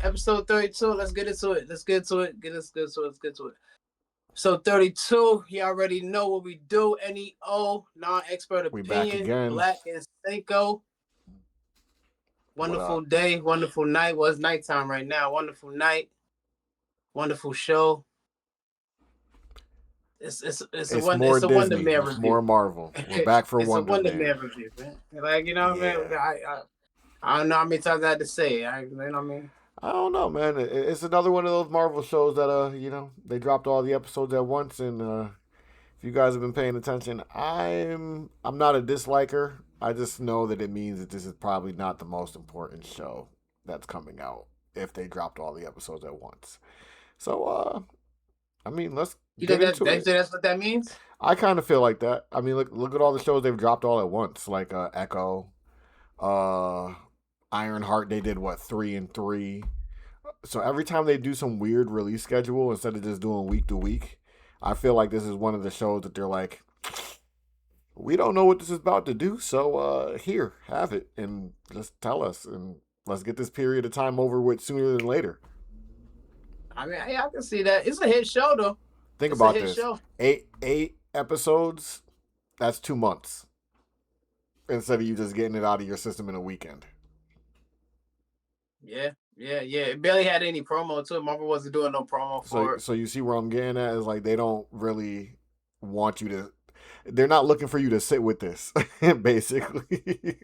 Episode 32. Let's get into it. Let's get into it. Let's get into it. So 32, you already know what we do. N.E.O, non-expert We back opinion. again. Blak Cinco. Wonderful day, wonderful night. Well, it's nighttime right now. Wonderful night. Wonderful show. It's a more Wonder Disney. Man It's review. more Marvel. We're back for it's Wonder a Wonder Man. Man review, man. Like, you know what I mean? I don't know how many times I had to say it. You know what I mean? I don't know, man. It's another one of those Marvel shows that they dropped all the episodes at once, and if you guys have been paying attention, I'm not a disliker. I just know that it means that this is probably not the most important show that's coming out if they dropped all the episodes at once. So I mean, let's get into it. That's what that means? I kind of feel like that. I mean, look at all the shows they've dropped all at once, like Echo, Ironheart. They did what 3 and 3. So every time they do some weird release schedule instead of just doing week to week, I feel like this is one of the shows that they're like, we don't know what this is about to do, so here, have it, and just tell us, and let's get this period of time over with sooner than later. I mean, I can see that. It's a hit show, though. Think about this. Show. Eight episodes, that's 2 months. Instead of you just getting it out of your system in a weekend. Yeah. It barely had any promo to it. Marvel wasn't doing no promo for it. So you see where I'm getting at is like they don't really want you to. They're not looking for you to sit with this, basically.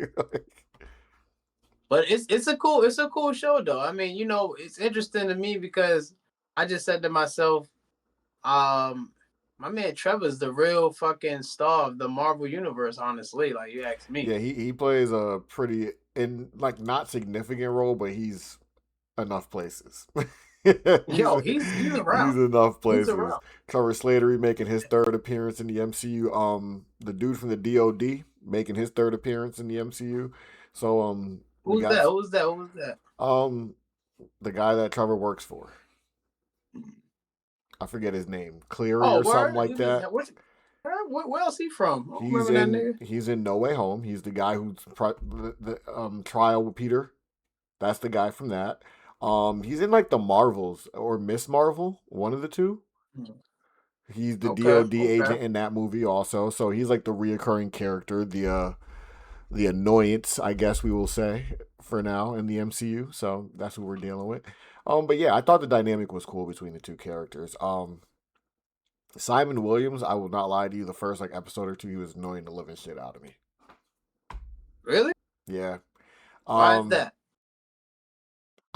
But it's a cool show though. I mean, you know, it's interesting to me because I just said to myself, my man Trevor's the real fucking star of the Marvel universe. Honestly, like you asked me. Yeah, he plays a pretty not significant role, but he's enough places. He's around. He's enough places. Trevor Slattery making his third appearance in the MCU. The dude from the DOD making his third appearance in the MCU. So Who's that? The guy that Trevor works for. I forget his name. Cleary or something like that. Where else he from? He's in No Way Home. He's the guy who's the trial with Peter. That's the guy from that. He's in like the Marvels or Miss Marvel, one of the two. He's the DOD agent in that movie also. So he's like the reoccurring character, the annoyance, I guess we will say, for now in the MCU. So that's who we're dealing with. But yeah, I thought the dynamic was cool between the two characters. Simon Williams, I will not lie to you, the first like episode or two, he was annoying the living shit out of me. Really? Yeah. Why is that?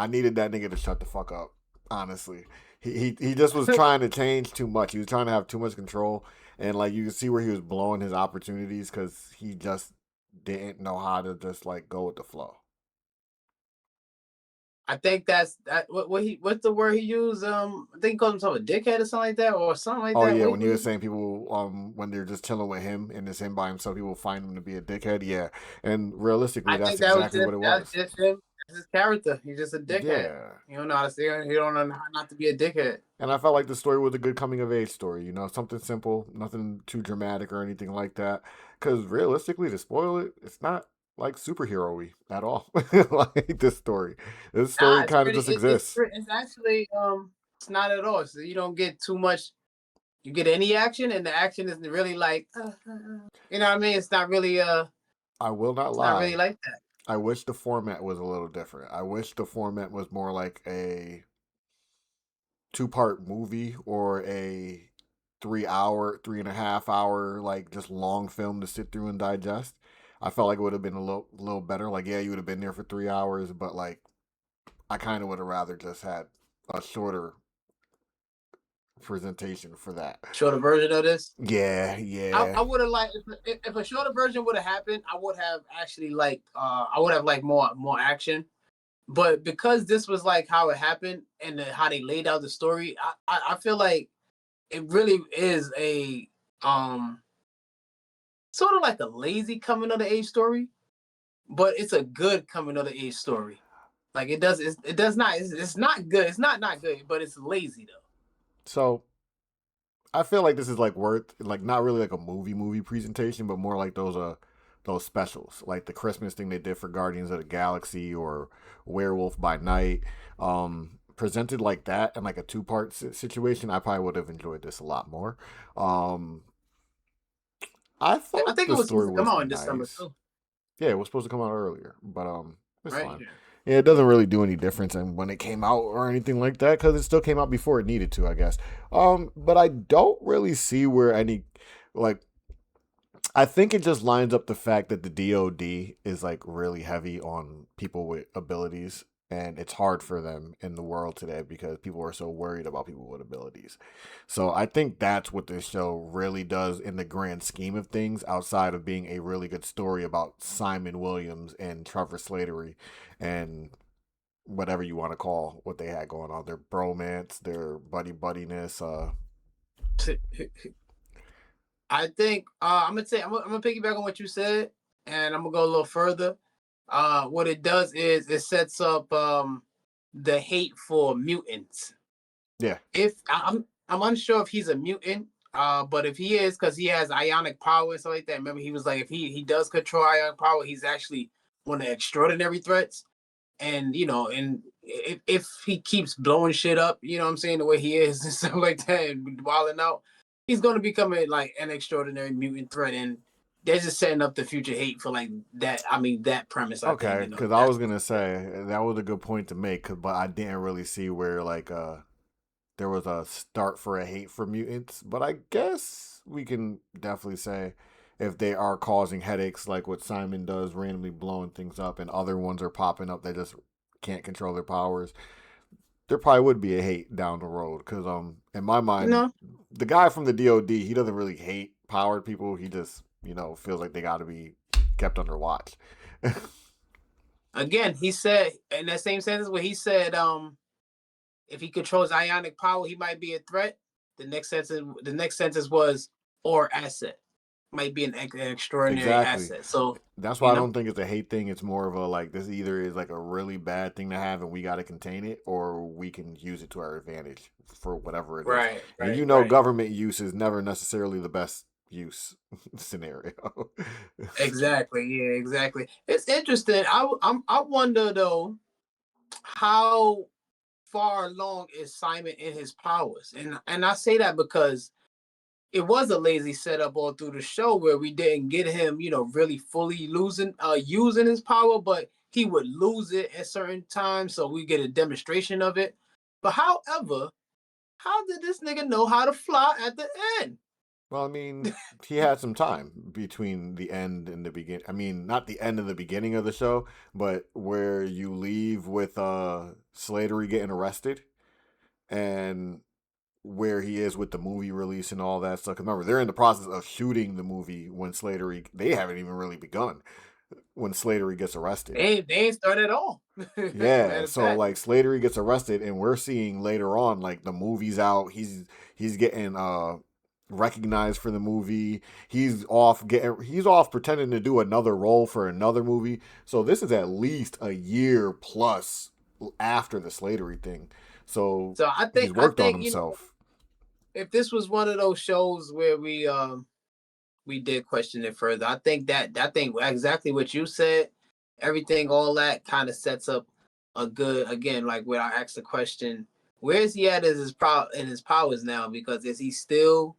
I needed that nigga to shut the fuck up, honestly. He just was trying to change too much. He was trying to have too much control. And like you can see where he was blowing his opportunities because he just didn't know how to just like go with the flow. I think that's what's the word he used? I think he called himself a dickhead or something like that, or something like that. Oh yeah, when he was saying people when they're just chilling with him and it's him by himself, people find him to be a dickhead. Yeah, and realistically, that's exactly what it was. That's just him. That's his character. He's just a dickhead. Yeah. You don't know how to say it. You don't know how not to be a dickhead. And I felt like the story was a good coming of age story. You know, something simple, nothing too dramatic or anything like that. Because realistically, to spoil it, it's not like superhero-y at all. Like this story kind of just exists. It's actually it's not at all. So you don't get too much. You get any action, and the action isn't really like you know what I mean. It's not really I will not lie. Not really like that. I wish the format was a little different. I wish the format was more like a 2-part movie or a 3.5 hour like just long film to sit through and digest. I felt like it would have been a little better. Like, yeah, you would have been there for 3 hours, but like, I kind of would have rather just had a shorter presentation for that. Shorter version of this? Yeah. I would have liked if a shorter version would have happened. I would have actually liked more action. But because this was like how it happened and how they laid out the story, I feel like it really is a sort of like a lazy coming of the age story, but it's a good coming of the age story. Like it's not good. It's not good, but it's lazy though. So I feel like this is like worth like not really like a movie presentation, but more like those those specials, like the Christmas thing they did for Guardians of the Galaxy or Werewolf by Night. Presented like that and like a two-part situation, I probably would have enjoyed this a lot more. Um, I I thought think it the was supposed story to come was out in December nice. too, Yeah, it was supposed to come out earlier, but it's right? fine. Yeah. Yeah, it doesn't really do any difference and when it came out or anything like that because it still came out before it needed to, I guess. But I don't really see where any like I think it just lines up the fact that the DoD is like really heavy on people with abilities, and it's hard for them in the world today because people are so worried about people with abilities. So I think that's what this show really does in the grand scheme of things, outside of being a really good story about Simon Williams and Trevor Slattery and whatever you want to call what they had going on, their bromance, their buddiness. I think I'm gonna say I'm gonna piggyback on what you said, and I'm gonna go a little further. What it does is it sets up the hate for mutants. Yeah, If I'm unsure if he's a mutant, but if he is, because he has ionic power and stuff like that. Remember, he was like, if he does control ionic power, he's actually one of the extraordinary threats. And and if he keeps blowing shit up, I'm saying, the way he is and stuff like that, and wilding out, he's gonna become like an extraordinary mutant threat. And they're just setting up the future hate for like that. I mean, that premise. I think okay, because I that's was gonna say that was a good point to make, but I didn't really see where like there was a start for a hate for mutants. But I guess we can definitely say if they are causing headaches, like what Simon does, randomly blowing things up, and other ones are popping up, they just can't control their powers. There probably would be a hate down the road because in my you mind, know. the guy from the DoD, he doesn't really hate powered people. He just feels like they got to be kept under watch. Again, he said in that same sentence where he said, if he controls ionic power, he might be a threat. The next sentence was or asset. Might be an extraordinary Exactly. asset. So, That's why you I know, don't think it's a hate thing. It's more of a like this either is like a really bad thing to have and we got to contain it, or we can use it to our advantage for whatever it is. right, And right, right. government use is never necessarily the best use scenario. Exactly. Yeah, exactly. It's interesting. I wonder though, how far along is Simon in his powers? And I say that because it was a lazy setup all through the show where we didn't get him, really fully using his power, but he would lose it at certain times, so we get a demonstration of it. But however, how did this nigga know how to fly at the end? Well, I mean, he had some time between the end and the begin. I mean, not the end and the beginning of the show, but where you leave with Slattery getting arrested and where he is with the movie release and all that stuff. 'Cause remember, they're in the process of shooting the movie when Slattery. They haven't even really begun when Slattery gets arrested. They ain't started at all. Yeah, Matter of so fact, like Slattery gets arrested, and we're seeing later on like the movie's out. He's getting recognized for the movie. He's off pretending to do another role for another movie. So this is at least a year plus after the Slattery thing. So so he's I worked on think himself. if this was one of those shows where we did question it further, I think exactly what you said, everything, all that kind of sets up a good, again, like when I asked the question, where is he at as in his powers now? Because is he still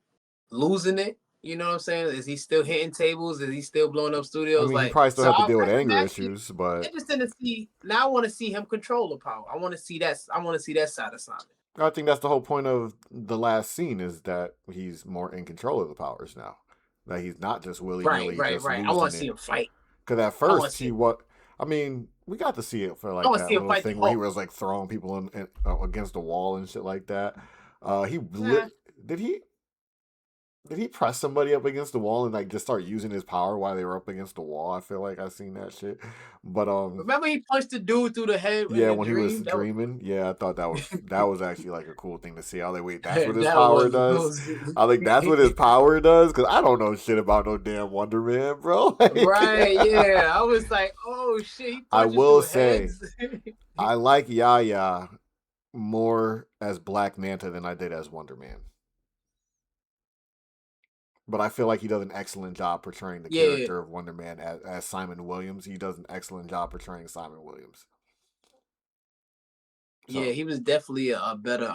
losing it? You know what I'm saying? Is he still hitting tables? Is he still blowing up I studios? mean, he Like, probably still so have to deal with I'm anger actually issues, but interested to see. Now I want to see him control the power. I want to see that. I want to see that side of Simon. I think that's the whole point of the last scene is that he's more in control of the powers now. That he's not just willy Right, nilly right, just right. I want losing to see it. him fight. Because at I want first to see he him. what I mean, we got to see it for I like want to see that him little fight the thing where he Hulk. was like throwing people against the wall and shit like that. He lit. Nah. Did he? Did he press somebody up against the wall and like just start using his power while they were up against the wall? I feel like I've seen that shit. But Remember he punched the dude through the head in yeah, the when he was dream? That was dreaming, yeah, I thought that was actually like a cool thing to see. I was like, wait, that's what his that power was does. I like that's what his power does because I don't know shit about no damn Wonder Man, bro. Like, right. Yeah, I was like, oh shit, he I punching will through say heads. I like Yaya more as Black Manta than I did as Wonder Man. but I feel like he does an excellent job portraying the Yeah, character of Wonder Man as Simon Williams. He does an excellent job portraying Simon Williams. yeah, So, he was definitely a better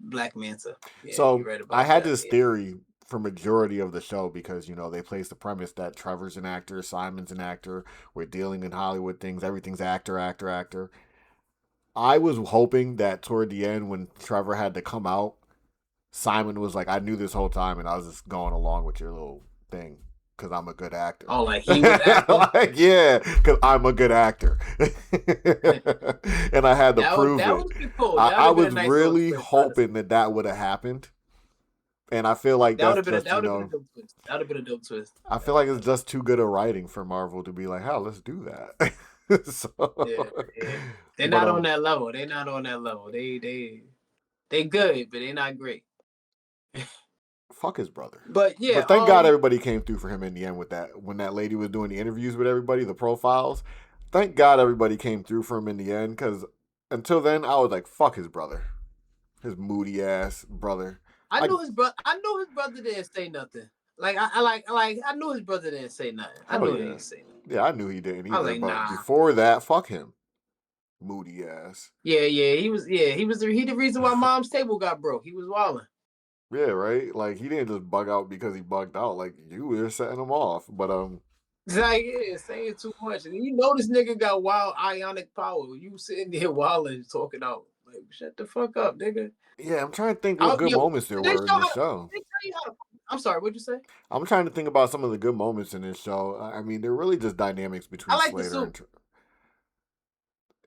Black Manta. Yeah, you're so right I about had that. this Yeah. theory for majority of the show because they place the premise that Trevor's an actor, Simon's an actor, we're dealing in Hollywood things, everything's actor, actor, actor. I was hoping that toward the end when Trevor had to come out, Simon was like, I knew this whole time and I was just going along with your little thing because I'm a good actor. Oh, like he was acting. Like, yeah, because I'm a good actor. And I had to prove That it. would be cool. That would I have been a was nice little really twist, honestly. hoping that would have happened. And I feel like That would that's have been a just, that would have been a dope twist. That would have been a dope twist. I That feel would like have it's been a dope. just too good a writing for Marvel to be like, hell, let's do that. Yeah, So, yeah. They're but not on that level. They're not on that level. They good, but they're not great. fuck his brother. But yeah, But thank God everybody came through for him in the end with that. When that lady was doing the interviews with everybody, the profiles, thank God everybody came through for him in the end. Because until then, I was like, fuck his brother, his moody ass brother. I knew his brother. I knew his brother didn't say nothing. Like I knew his brother didn't say nothing. I Hell knew he yeah, didn't say nothing. yeah. I knew he didn't I was either. like, But nah. before that, fuck him, moody ass. Yeah, yeah. He was the reason why mom's table got broke. He was wilding. Yeah, right. Like he didn't just bug out because he bugged out. Like you were setting him off. But It's like, yeah, saying too much. And you know this nigga got wild ionic power. You sitting there wilding, talking out. Like, shut the fuck up, nigga. yeah, I'm trying to think what good Yo, moments there did they were in show this how? show. Did they tell you how to? I'm sorry. What'd you say? I'm trying to think about some of the good moments in this show. I mean, they're really just dynamics I between like the Slater suit.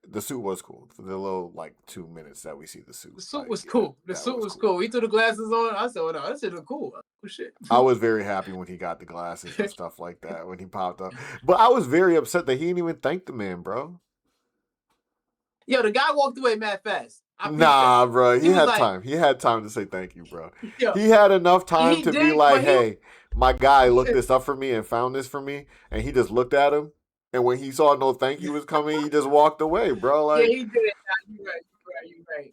and the suit was cool. For the little like 2 minutes that we see the suit, The suit like was yeah, cool. The that suit was was cool. cool. He threw the glasses on. I said, "Oh no, that shit look cool." Oh shit. I was very happy when he got the glasses and stuff like that when he popped up. But I was very upset that he didn't even thank the man, bro. Yo, the guy walked away mad fast. I peeped that. Nah, bro. He He was had like, time. He had time to say thank you, bro. yo, He had enough time he to be did, like, but he hey, my guy looked this up for me and found this for me. And he just looked at him. And when he saw no thank you was coming, he just walked away, bro. yeah, Like, he did. Nah,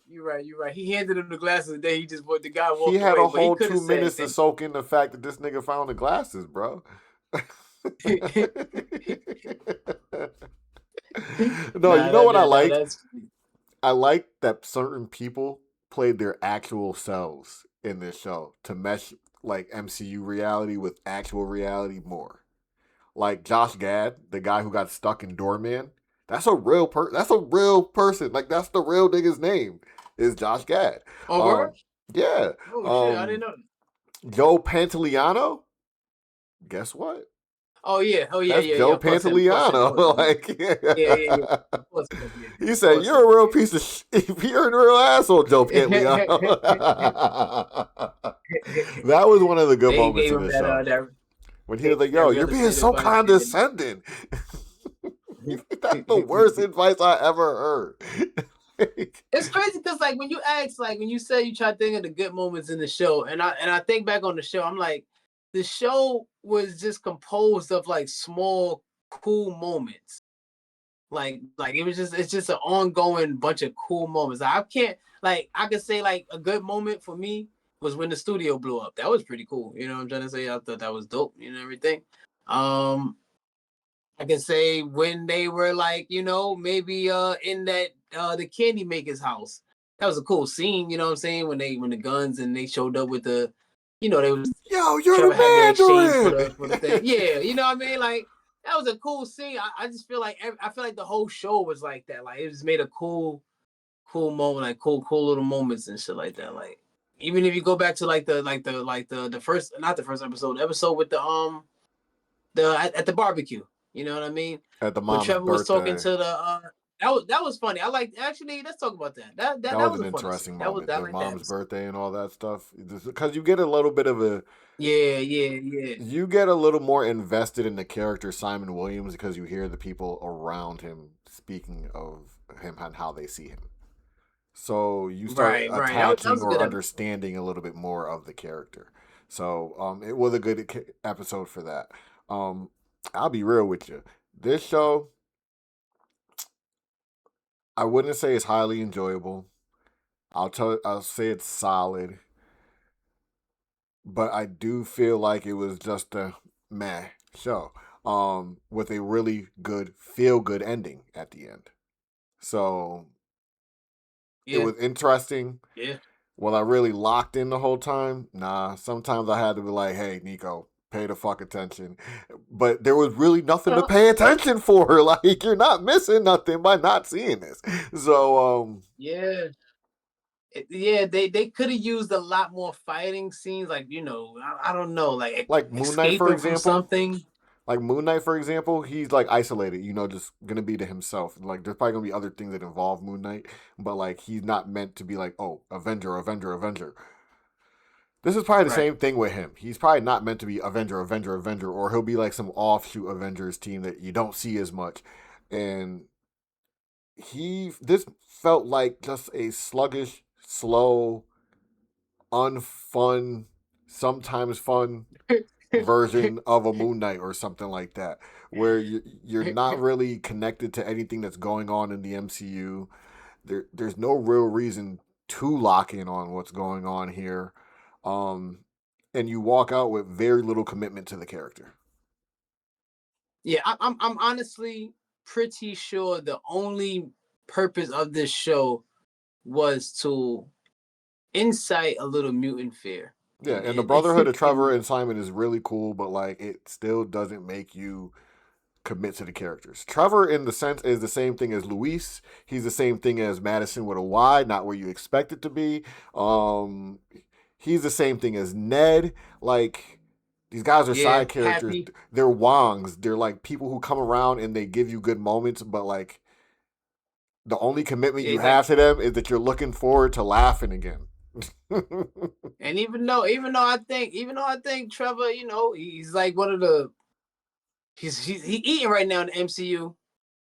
you right. He handed him the glasses, and then he just the guy he walked had away, a but he whole could have two said minutes to thank soak in the fact that this nigga found the glasses, bro. you. No, you know what I like? That's I like that certain people played their actual selves in this show to mesh like MCU reality with actual reality more. Like Josh Gad, the guy who got stuck in Doorman. That's a real person. Like that's the real nigga's name is Josh Gad. oh Um word. yeah. Oh shit, I didn't Um know. Joe Pantoliano, guess what? Oh yeah, That's yeah. Joe Of course, of course, of course. Pantoliano. Like, Yeah. Of course, yeah. he Of said, course, "You're a real piece of you're a real asshole, Joe Pantoliano." That was one of the good they moments gave of him the that show when he was like, that "Yo, you're real being estate so advice shit. condescending." That's the worst advice I ever heard. Like, It's crazy because like when you ask, like when you say you try to think of the good moments in the show, and I think back on the show, I'm like, the show was just composed of like small, cool moments. Like it was just it's just an ongoing bunch of cool moments. I can't like I could say like a good moment for me was when the studio blew up. That was pretty cool. You know what I'm trying to say? I thought that was dope, you know, everything. Um I can say when they were like, you know, maybe in that the candy maker's house. That was a cool scene, you know what I'm saying? When the guns and they showed up with the, you know, they was yo, you're Trevor had the exchange for the thing. the Yeah, you know what I mean? Like that was a cool scene. I just feel like I feel like the whole show was like that. Like it just made a cool moment, like cool little moments and shit like that. Like even if you go back to the first not the first episode, the episode with the at the barbecue. You know what I mean? at the When mom's Trevor was talking birthday. to the that was funny. I like actually let's talk about that. That That was was an a funny scene. interesting That was moment. I The like that mom's episode. birthday and all that stuff. Because you get a little bit of a Yeah. you get a little more invested in the character Simon Williams because you hear the people around him speaking of him and how they see him. So you start Right. That attaching was a or good episode. understanding a little bit more of the character. So it was a good episode for that. Um, I'll be real with you. This show, I wouldn't say it's highly enjoyable. I'll say it's solid. but I do feel like it was just a meh show. With a really good feel good ending at the end. So it Yeah, was interesting. yeah. Was I really locked in the whole time? Nah. Sometimes I had to be like, hey, Nico, pay the fuck attention. But there was really nothing to Well, pay attention for. Like, you're not missing nothing by not seeing this. So, yeah. Yeah, they could have used a lot more fighting scenes, like I don't know, like like Moon Knight, for escaping from example. something. Like Moon Knight, for example, he's like isolated, just gonna be to himself. Like there's probably gonna be other things that involve Moon Knight, but like he's not meant to be like, oh, Avenger, Avenger, Avenger. This is probably the Right. same thing with him. He's probably not meant to be Avenger, Avenger, Avenger, or he'll be like some offshoot Avengers team that you don't see as much. And this felt like just a sluggish, slow, unfun, sometimes fun version of a Moon Knight or something like that, where you're not really connected to anything that's going on in the MCU. There's no real reason to lock in on what's going on here, um, and you walk out with very little commitment to the character. Yeah, I'm honestly pretty sure the only purpose of this show was to incite a little mutant fear. Yeah, and the And Brotherhood of Trevor and and Simon is really cool, but like it still doesn't make you commit to the characters. Trevor, in the sense, is the same thing as Luis. He's the same thing as Madison with a Y, not where you expect it to be. Um, he's the same thing as Ned. Like these guys are yeah, side characters. Happy. They're Wongs. They're like people who come around and they give you good moments, but like the only commitment Yeah, you it's like, have to them is that you're looking forward to laughing again. and even though I think Trevor, he's like one of the he eating right now in the MCU.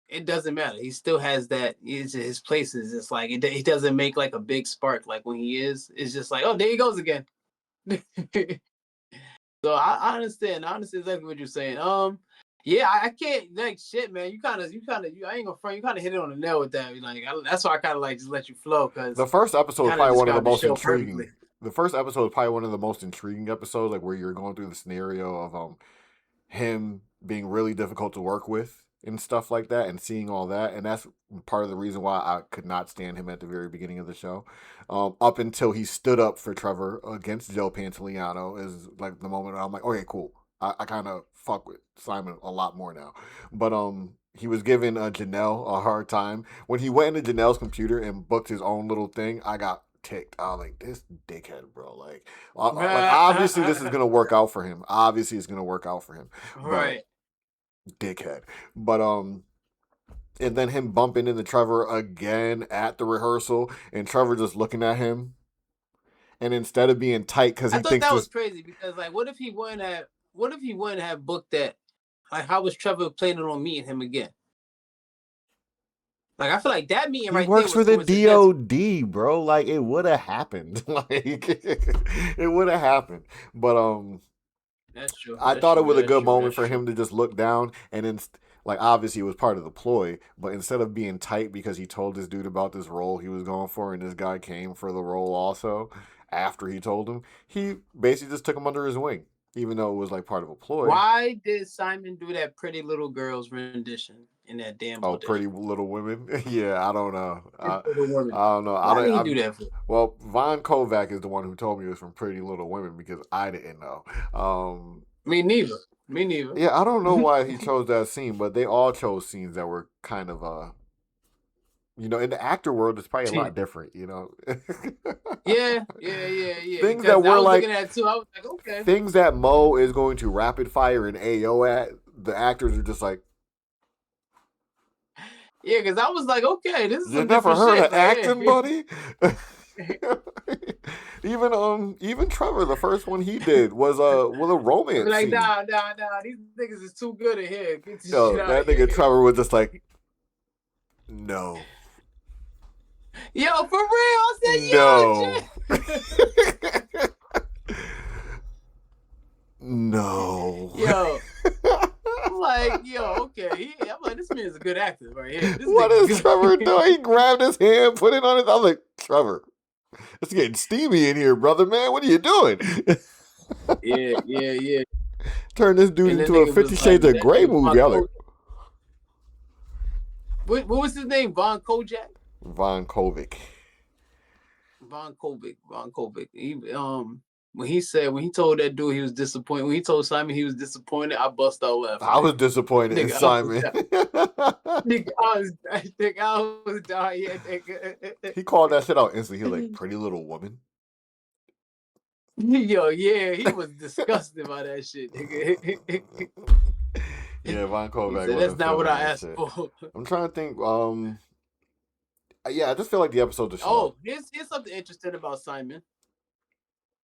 It doesn't matter. He still has that. His place is just like he doesn't make like a big spark like when he is. It's just like, oh, there he goes again. So I understand. I understand exactly what you're saying. Yeah, I can't like shit, man. I ain't gonna front. You kind of hit it on the nail with that. Like that's why I kind of like just let you flow The because first you episode is kind of probably one of the described the most show intriguing. perfectly. The first episode is probably one of the most intriguing episodes, like where you're going through the scenario of him being really difficult to work with and stuff like that, and seeing all that, and that's part of the reason why I could not stand him at the very beginning of the show, up until he stood up for Trevor against Joe Pantoliano is like the moment I'm like, okay, cool. I kind of fuck with Simon a lot more now, but he was giving Janelle a hard time when he went into Janelle's computer and booked his own little thing. I got ticked. I was like, this dickhead, bro. Like obviously this is gonna work out for him. Obviously it's gonna work out for him, but Right. dickhead. But and then him bumping into Trevor again at the rehearsal, and Trevor just looking at him, and instead of being tight because I he thought thinks that was this, crazy because like, what if he wouldn't have booked that? Like, how was Trevor planning on meeting him again? Like, I feel like that meeting he right there works for was the coincidental. DOD, bro. Like it would have happened. Like it would have happened. But That's true. I That's thought it true. was a That's good true. moment That's for true. him to just look down and then, like, obviously it was part of the ploy, but instead of being tight because he told this dude about this role he was going for and this guy came for the role also after he told him, he basically just took him under his wing, even though it was like part of a ploy. Why did Simon do that Pretty Little Girls rendition in that damn Oh, Pretty audition? Little Women. Yeah, I don't know. Pretty Little Women. I don't know. I Why don't. did he do that for? Well, Von Kovac is the one who told me it was from Pretty Little Women because I didn't know. Me neither. Me neither. Yeah, I don't know why he chose that scene, but they all chose scenes that were kind of in the actor world, it's probably a lot different. Yeah, yeah, yeah, yeah. Things that Because I were was like looking at it too. I was like, okay. things that Mo is going to rapid fire an N.E.O at. The actors are just like, Yeah, because I was like, okay, this is you some never different heard shit. of Like, acting, yeah. buddy. Even Trevor, the first one he did was a I'd be romance like, scene. nah. These niggas is too good in here. Get this shit Yo, out that of here. nigga Trevor was just like, no, Yo, for real. I no, said, no. yo, I'm like, yo, okay. I'm like, this man is a good actor right here. This What is nigga Trevor good. doing? He grabbed his hand, put it on his. I'm like, Trevor, it's getting steamy in here, brother, man. What are you doing? Yeah. Turn this dude And the into a nigga 50 was like, Shades of that Grey name movie. Von I was like, Kojak. What was his name? Von Kojak? Von Kovic. Von Kovic. Von Kovic. When he told that dude he was disappointed, when he told Simon he was disappointed, I bust out laughing. I was disappointed in Nigga, Simon. I was dying. Nigga. He called that shit out instantly. He was like, pretty little woman. Yo, yeah, he was disgusted by that shit, nigga. Yeah, Von He Kovac said, "That's wasn't not what feeling I that asked shit. for." I'm trying to think. Yeah, I just feel like the episode is slow. Oh, here's something interesting about Simon.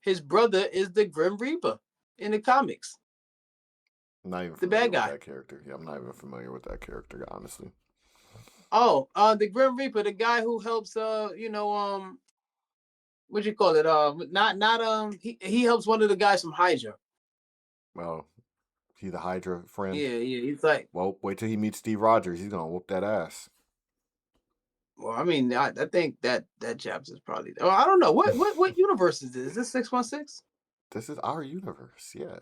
His brother is the Grim Reaper in the comics. I'm not even The familiar bad with guy. that character. Yeah, I'm not even familiar with that character, honestly. Oh, the Grim Reaper, the guy who helps what you call it? He helps one of the guys from Hydra. Well, he's the Hydra friend. Yeah, he's like, well, wait till he meets Steve Rogers. He's gonna whoop that ass. well, I mean, I think that chapter is probably. Oh, I don't know what universe is this? Is this 616? This is our universe, yeah.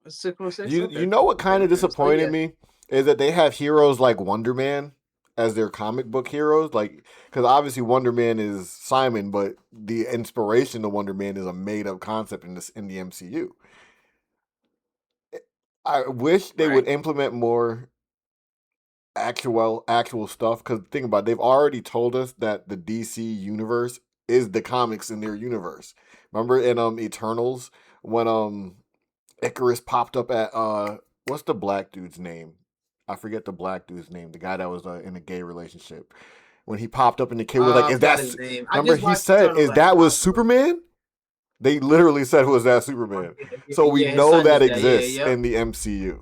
616. You Okay. know what kind of So, disappointed yeah. me is that they have heroes like Wonder Man as their comic book heroes, like because obviously Wonder Man is Simon, but the inspiration to Wonder Man is a made up concept in the MCU. I wish they would implement more actual stuff because think about it, they've already told us that the DC universe is the comics in their universe. Remember in Eternals when Icarus popped up at what's the black dude's name? I forget the black dude's name. The guy that was in a gay relationship. When he popped up and the kid was like, I "Is forgot that?" his name. I Remember just he watched said, Eternal "Is like that was 5 months ago. Superman?" They literally said it was that Superman. So we Yeah, his know son that is that. Yeah, exists yep. in the MCU.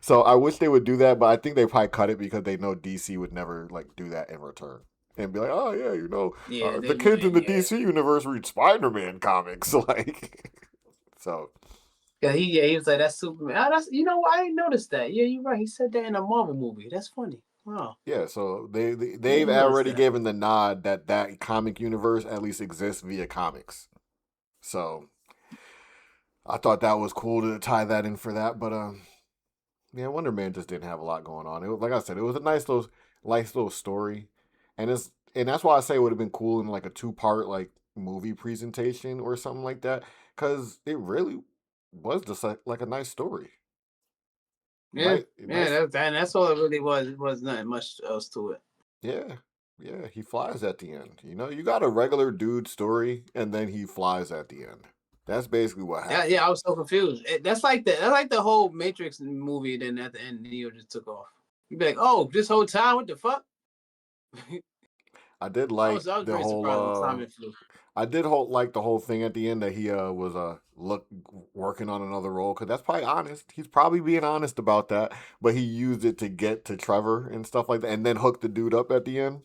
So I wish they would do that, but I think they probably cut it because they know DC would never like do that in return and be like, "Oh yeah, the kids in the DC universe read Spider-Man comics." Like, so. Yeah, he was like, "That's Superman." Oh, that's I didn't notice that. Yeah, you're right. He said that in a Marvel movie. That's funny. Wow. Yeah, so they've already given the nod that comic universe at least exists via comics. So I thought that was cool to tie that in for that, but yeah, Wonder Man just didn't have a lot going on. It was, like I said, it was a nice little story, and that's why I say it would have been cool in like a 2-part like movie presentation or something like that, because it really was just like a nice story. Yeah, Nice. that's all it really was. It was not much else to it. Yeah, he flies at the end. You got a regular dude story, and then he flies at the end. That's basically what happened. Yeah, I was so confused. That's like the whole Matrix movie. Then at the end, Neo just took off. You'd be like, "Oh, this whole time, what the fuck?" I did I like was the very surprised when whole. Simon flew. I did like the whole thing at the end that he was working on another role because that's probably honest. He's probably being honest about that, but he used it to get to Trevor and stuff like that, and then hook the dude up at the end.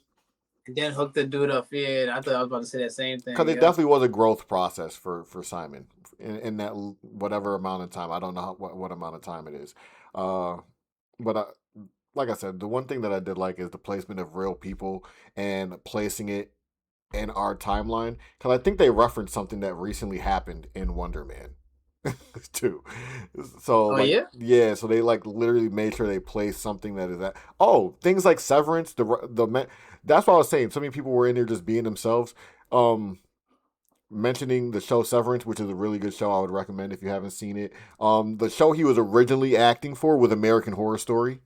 And then hook the dude up. Yeah, I thought I was about to say that same thing. Because it definitely was a growth process for Simon in that whatever amount of time. I don't know what amount of time it is. But like I said, the one thing that I did like is the placement of real people and placing it in our timeline. Because I think they referenced something that recently happened in Wonder Man. Too. So so they like literally made sure they place something that is that things like Severance, that's what I was saying. So many people were in there just being themselves. Mentioning the show Severance, which is a really good show, I would recommend if you haven't seen it. The show he was originally acting for was American Horror Story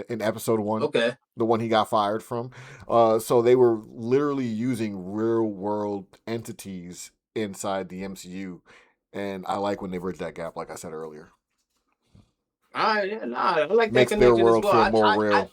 in episode 1. Okay. The one he got fired from. So they were literally using real world entities inside the MCU. And I like when they bridge that gap, like I said earlier. I like Makes that connection their world as well. feel more real.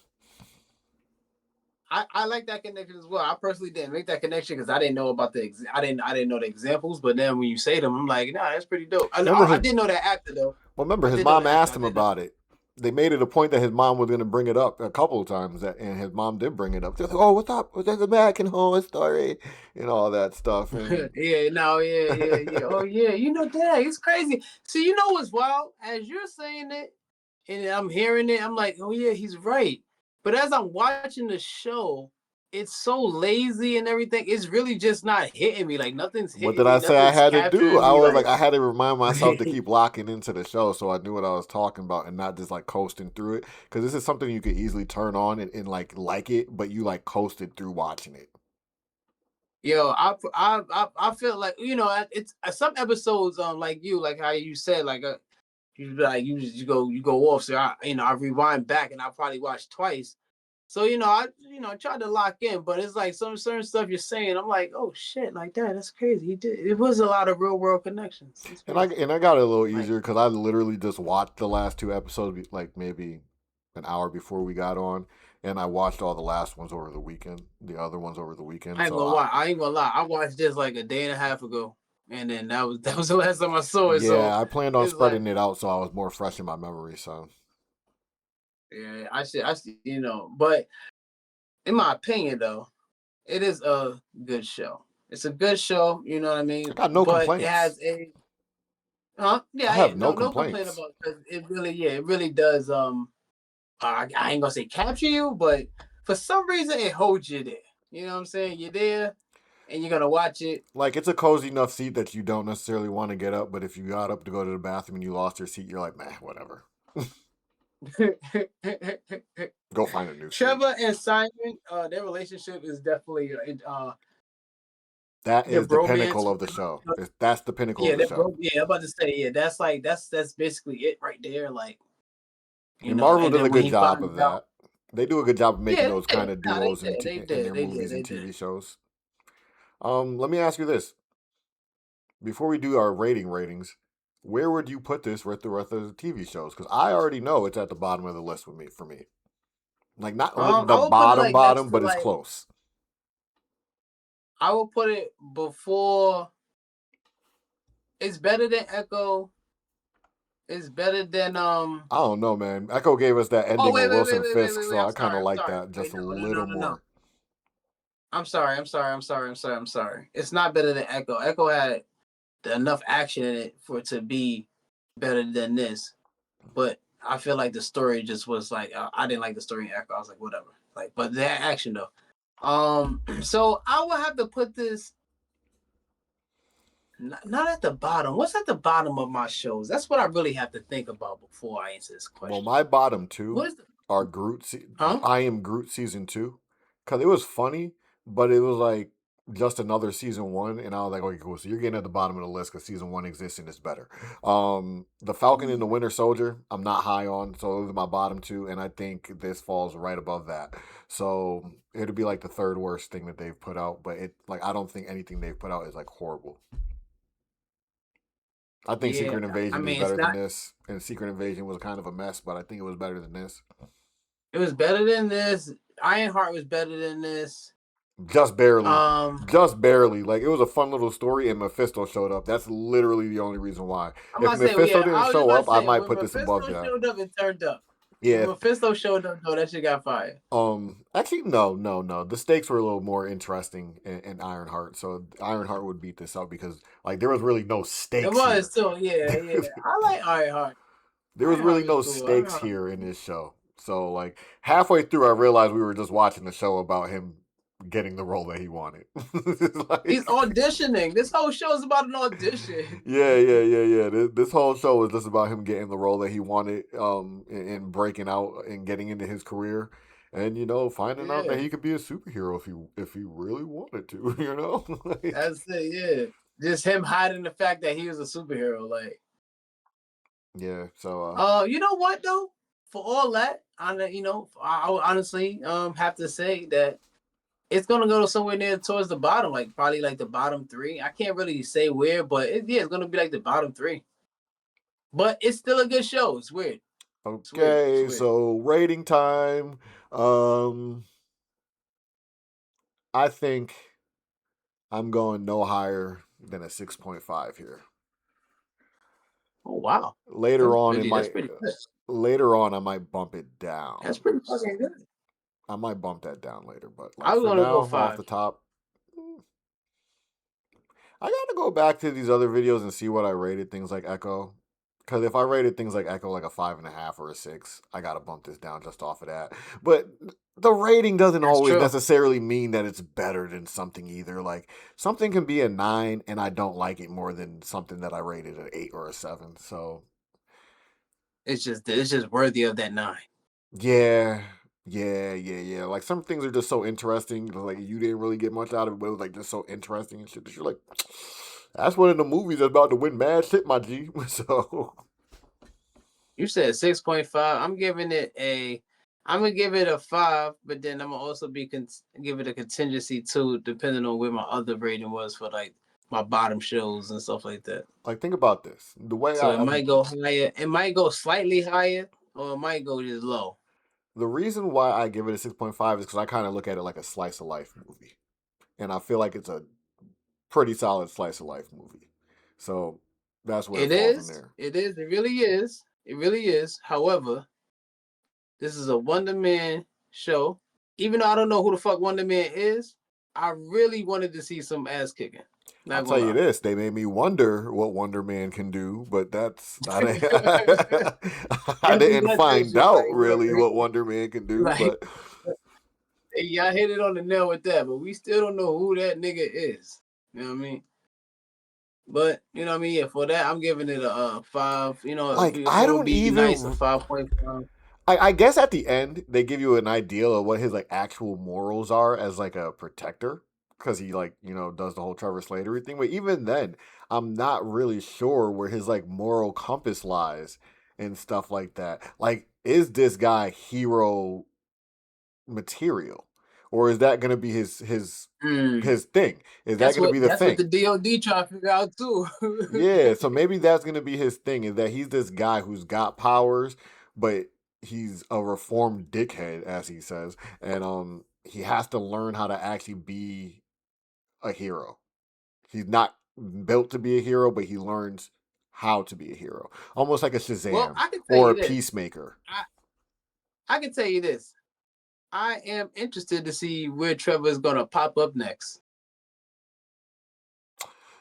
I like that connection as well. I personally didn't make that connection because I didn't know about I didn't know the examples. But then when you say them, I'm like, nah, that's pretty dope. I didn't know that after though. Well, remember his mom asked him about it. They made it a point that his mom was going to bring it up a couple of times, and his mom did bring it up. Just like, "Oh, what's up? What's that American Horror Story?" and all that stuff. And... yeah. Oh yeah, Dad, it's crazy. See, what's wild? As you're saying it, and I'm hearing it, I'm like, oh yeah, he's right. But as I'm watching the show, it's so lazy and everything. It's really just not hitting me. Like nothing's What hitting did me. I say I Nothing's had to do? capturing I me. was Like like, I had to remind myself to keep locking into the show so I knew what I was talking about and not just like coasting through it. Because this is something you could easily turn on and like it, but you like coasted through watching it. yo, I feel like it's some episodes like how you said you go off. So I rewind back and I probably watch twice. So I tried to lock in, but it's like some certain stuff you're saying. I'm like, oh shit, like that. That's crazy. He did. It was a lot of real world connections. That's And I crazy. and I got it a little Like, easier because I literally just watched the last two episodes like maybe an hour before we got on, and I watched all the last ones over the weekend, the other ones over the weekend. I ain't So gonna lie. I ain't gonna lie. I watched this like a day and a half ago, and then that was the last time I saw it. So yeah, I planned on it's like, spreading it out so I was more fresh in my memory. So yeah, I should, But in my opinion, though, it is a good show. It's a good show. You know what I I mean? got no But it complaints. has a, huh? I Yeah, yeah. have no No complaint complaints. about it. It really does. I ain't gonna say capture you, but for some reason it holds you there. You know what I'm saying? You're there, and you're gonna watch it. Like it's a cozy enough seat that you don't necessarily want to get up, but if you got up to go to the bathroom and you lost your seat, you're like, man, whatever. Go find a new seat. Trevor and Simon, their relationship is definitely That their is the bromance. pinnacle of the show. That's the pinnacle of Yeah, the show. yeah, I'm about to say, yeah, that's like that's basically it right there. Like, And Marvel and does then a when good he job finds of out, that. They do a good job of making yeah, those they kind did. of Nah, they duos did, they in did, their they did, movies they and did. TV shows. Let me ask you this: before we do our ratings, where would you put this with the rest of the TV shows? Because I already know it's at the bottom of the list with me for me. Like not the I would put it bottom like next bottom, to but it's like close. I would put it before. It's better than Echo. It's better than I don't know, man. Echo gave us that Oh ending with wait, wait, wait, Wilson wait, wait, Fisk, wait, wait. so I'm I kind sorry. of I'm like sorry. that just Wait, a no, no, no, little no, no. more. I'm sorry. I'm sorry. I'm sorry. I'm sorry. I'm sorry. It's not better than Echo. Echo had enough action in it for it to be better than this. But I feel like the story just was like I didn't like the story in Echo. I was like, whatever. Like, but that action though. So I would have to put this not at the bottom. What's at the bottom of my shows? That's what I really have to think about before I answer this Well, question. my bottom two What is the are huh? I Am Groot season 2 because it was funny, but it was like just another season 1, and I was like, okay, cool. So you're getting at the bottom of the list because season 1 exists and it's better. The Falcon and the Winter Soldier, I'm not high on, so those are my bottom two, and I think this falls right above that. So it'd be like the third worst thing that they've put out, but I don't think anything they've put out is like horrible. I think Yeah, Secret I Invasion is mean it's better than not. this, and Secret Invasion was kind of a mess, but I think it was better than this. It was better than this. Ironheart was better than this. Just barely. Um, Just barely. Like it was a fun little story and Mephisto showed up. That's literally the only reason why. I'm If about to say, Mephisto yeah, didn't I was just show about to up, I say might when put this above Mephisto that. showed up, it turned up. When Yeah. Mephisto showed up, though, that shit got fired. Actually no. The stakes were a little more interesting in Ironheart. So Ironheart would beat this out because like there was really no It stakes was here. too, yeah, yeah. I like Ironheart. There was really Ironheart was no cool. stakes Ironheart. here in this show. So like halfway through, I realized we were just watching the show about him getting the role that he wanted. He's Like, auditioning. This whole show is about an audition. yeah. This whole show was just about him getting the role that he wanted, and breaking out and getting into his career, and finding out that Yeah, he could be a superhero if he really wanted to. Like, that's it. Yeah, just him hiding the fact that he was a superhero. Like, yeah. So you know what though? For all that, I would honestly have to say that it's gonna go somewhere near towards the bottom, like probably like the bottom three. I can't really say where, but it's gonna be like the bottom three. But it's still a good show. It's weird. It's weird. It's okay, weird. so rating time. Um, I think I'm going no higher than a 6.5 here. Oh wow, Later on, that's pretty good. I might bump it That's down. pretty fucking good. I might bump that down later, but I like was for gonna now, go off the 5. top, I gotta go back to these other videos and see what I rated things like Echo, Because if I rated things like Echo like a 5.5 or a 6, I gotta bump this down just off of that. But the rating doesn't That's always true. necessarily mean that it's better than something either. Like something can be a 9 and I don't like it more than something that I rated an 8 or a 7. So It's just worthy of that 9. yeah. Yeah. Like some things are just so interesting. Like you didn't really get much out of it, but it was like just so interesting and shit that you're like, that's one of the movies that's about to win mad shit, my G. So You said 6.5. I'm gonna give it a 5, but then I'm gonna also give it a contingency too, depending on where my other rating was for like my bottom shows and stuff like that. like think about this. The way So it might go higher. It might go slightly higher, or it might go just low. the reason why I give it a 6.5 is because I kind of look at it like a slice of life movie. And I feel like it's a pretty solid slice of life movie. So that's where it It falls in is. there. It is. It really is. It really is. However, this is a Wonder Man show. Even though I don't know who the fuck Wonder Man is, I really wanted to see some ass kicking. I'll Not tell gonna you lie. this, they made me wonder what Wonder Man can do, but that's I didn't, I Definitely didn't that find shit. out Like, really what Wonder Man can do, like, but hey, y'all hit it on the nail with that, but we still don't know who that nigga is. You know what I mean? But you know what I mean? Yeah, for that, I'm giving it a 5. You know, like if I it would don't be nice, a even 5.5. I guess at the end they give you an idea of what his like actual morals are as like a protector because he like does the whole Trevor Slatery thing. But even then, I'm not really sure where his like moral compass lies and stuff like that. Like, is this guy hero material, or is that going to be Mm. his thing? Is that going to be the That's what thing? the DOD trying to figure out too. Yeah, so maybe that's gonna be his thing is that he's this guy who's got powers, but he's a reformed dickhead, as he says, and he has to learn how to actually be a hero. He's not built to be a hero, but he learns how to be a hero, almost like a Well, Shazam I can tell or you a this. Peacemaker. I can tell you this. I am interested to see where Trevor is gonna pop up next.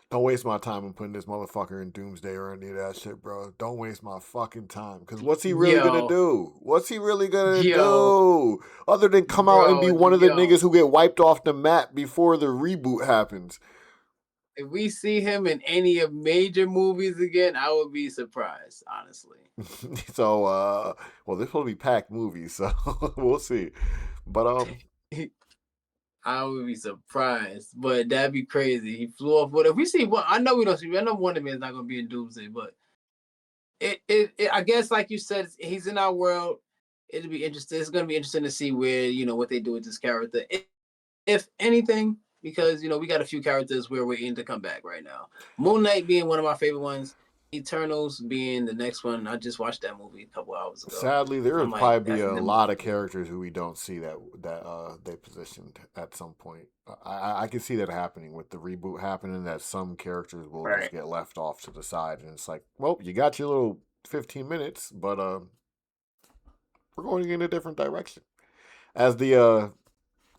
Don't waste my time in putting this motherfucker in Doomsday or any of that shit, bro. Don't waste my fucking time. Because what's he really gonna Yo, do? What's he really gonna yo, do? Other than come out and be one of the yo. niggas who get wiped off the map before the reboot happens. If we see him in any of major movies again, I would be surprised, honestly. So, well, this will be packed movies, so we'll see. But I would be surprised, but that'd be crazy. He flew off. What if we see? Well, I know we don't see. I know Wonder Man's not gonna be in Doomsday, but I guess like you said, he's in our world. It'll be interesting. It's gonna be interesting to see where what they do with this character, if anything, because we got a few characters we're waiting to come back right now. Moon Knight being one of my favorite ones. Eternals being the next one. I just watched that movie a couple hours ago. sadly, there I'm would like, probably be that's a the lot of movie. characters who we don't see that they positioned at some point. I can see that happening with the reboot happening. That some characters will just Right. get left off to the side, and it's like, well, you got your little 15 minutes, but we're going in a different direction. As the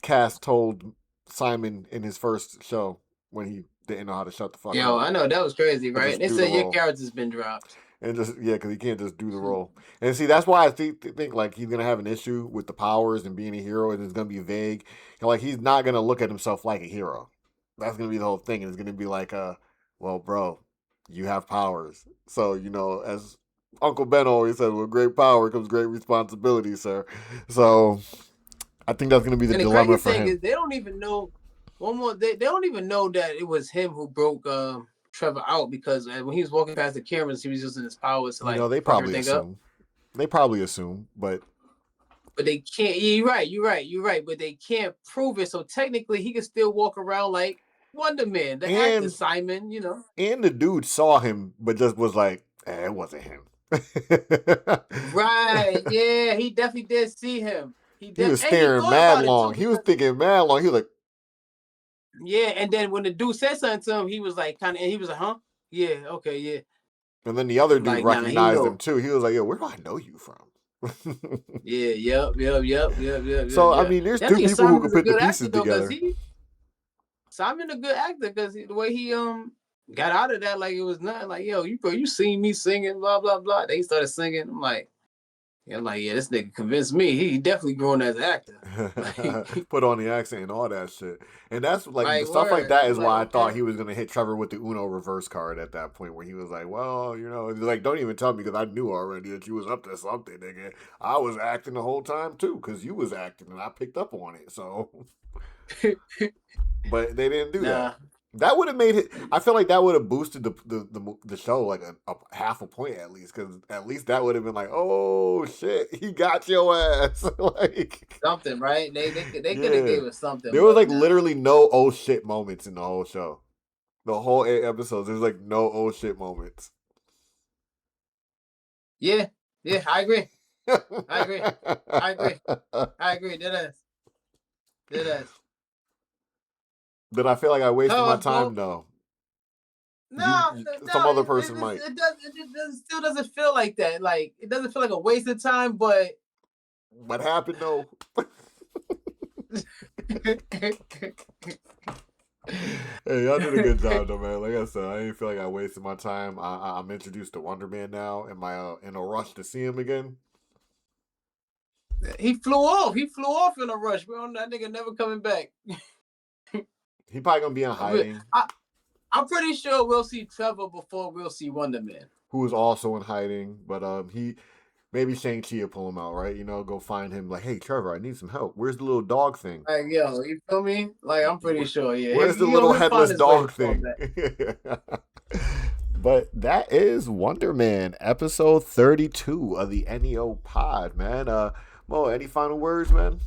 cast told Simon in his first show when he didn't know how to shut the fuck Yo, up I know that was crazy, and right? just They do the said your role. character's been dropped. And just because he can't just do the role. And see, that's why I think like he's gonna have an issue with the powers and being a hero, and it's gonna be vague. Like he's not gonna look at himself like a hero. That's gonna be the whole thing. And it's gonna be like, well, bro, you have powers. So as Uncle Ben always said, with great power comes great responsibility, sir. So I think that's gonna be the And the dilemma crazy for thing him. is, they don't even know. One more, they don't even know that it was him who broke Trevor out because when he was walking past the cameras, he was using his powers to like They fuck probably everything up. assume. They probably assume, but But they can't. Yeah, you're right. But they can't prove it. So technically, he can still walk around like Wonder Man, the actor and Simon. and the dude saw him, but just was like, it wasn't him. Right? Yeah, he definitely did see him. He was And he staring thought mad about it too long. He was because thinking mad long. He was like, yeah. And then when the dude said something to him, he was like and he was like, huh? Yeah, okay, yeah. and then the other dude Like, nah, he recognized him know. too. He was like, yo, where do I know you from? Yeah, So I yep. mean, there's I two think people who Simon could is a put the good actor pieces though, cause together. Simon a good actor, cause the way he got out of that like it was nothing. Like, yo, you seen me singing, blah blah blah. They started singing. I'm like, yeah, this nigga convinced me. He definitely grown as an actor. Like, Put on the accent and all that shit. And that's like the like stuff like word. that I'm is like, why I thought okay. he was gonna hit Trevor with the Uno reverse card at that point, where he was like, "Well, like don't even tell me because I knew already that you was up to something, nigga. I was acting the whole time too because you was acting and I picked up on it." So, but they didn't do that. Nah. That would have made it. I feel like that would have boosted the show like a half a point at least, because at least that would have been like, oh shit, he got your ass. Like, Something, right? They could have yeah, gave us something, there was but like nah. literally no oh shit moments in the whole show. The whole 8 episodes, there's like no oh shit moments. Yeah, yeah, I agree. I agree. I agree. I agree. Did us. Did us. Did I feel like I wasted my Oh time? well, No. no, Some no, other person might. still doesn't feel like that. Like it doesn't feel like a waste of time, but What happened though? Hey, y'all did a good job though, man. Like I said, I didn't feel like I wasted my time. I'm introduced to Wonder Man now. Am I in a rush to see him again? he flew off. He flew off in a rush, bro. That nigga never coming back. He probably gonna be in hiding. I, I'm pretty sure we'll see Trevor before we'll see Wonder Man. Who is also in hiding, but he maybe Shang-Chi will pull him out, right? Go find him. Like, hey, Trevor, I need some help. Where's the little dog thing? Like, yo, you feel me? Like, I'm pretty sure, yeah. Where's the little He'll find headless his way to dog fall thing? back. But that is Wonder Man, episode 32 of the N.E.O pod, man. Mo, any final words, man?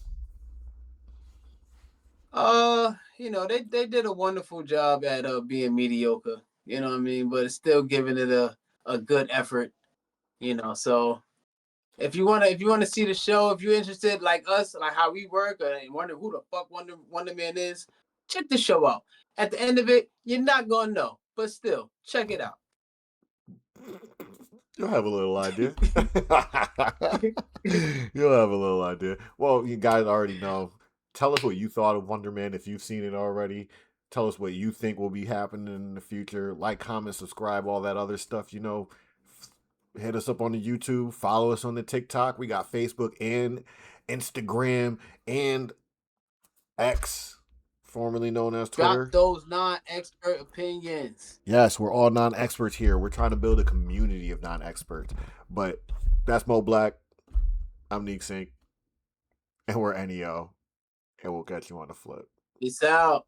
They did a wonderful job at being mediocre. You know what I mean? But it's still giving it a good effort. So if you wanna see the show, if you're interested like us, like how we work, and wonder who the fuck Wonder Man is, check the show out. At the end of it, you're not gonna know, but still, check it out. You'll have a little idea. You'll have a little idea. Well, you guys already know. Tell us what you thought of Wonder Man if you've seen it already. Tell us what you think will be happening in the future. Like, comment, subscribe, all that other stuff. Hit us up on the YouTube. Follow us on the TikTok. We got Facebook and Instagram and X, formerly known as Drop Twitter. those non-expert opinions. Yes, we're all non-experts here. We're trying to build a community of non-experts. But that's MoeBlak. I'm NeekCinco. And we're N.E.O. And we'll catch you on the flip. Peace out.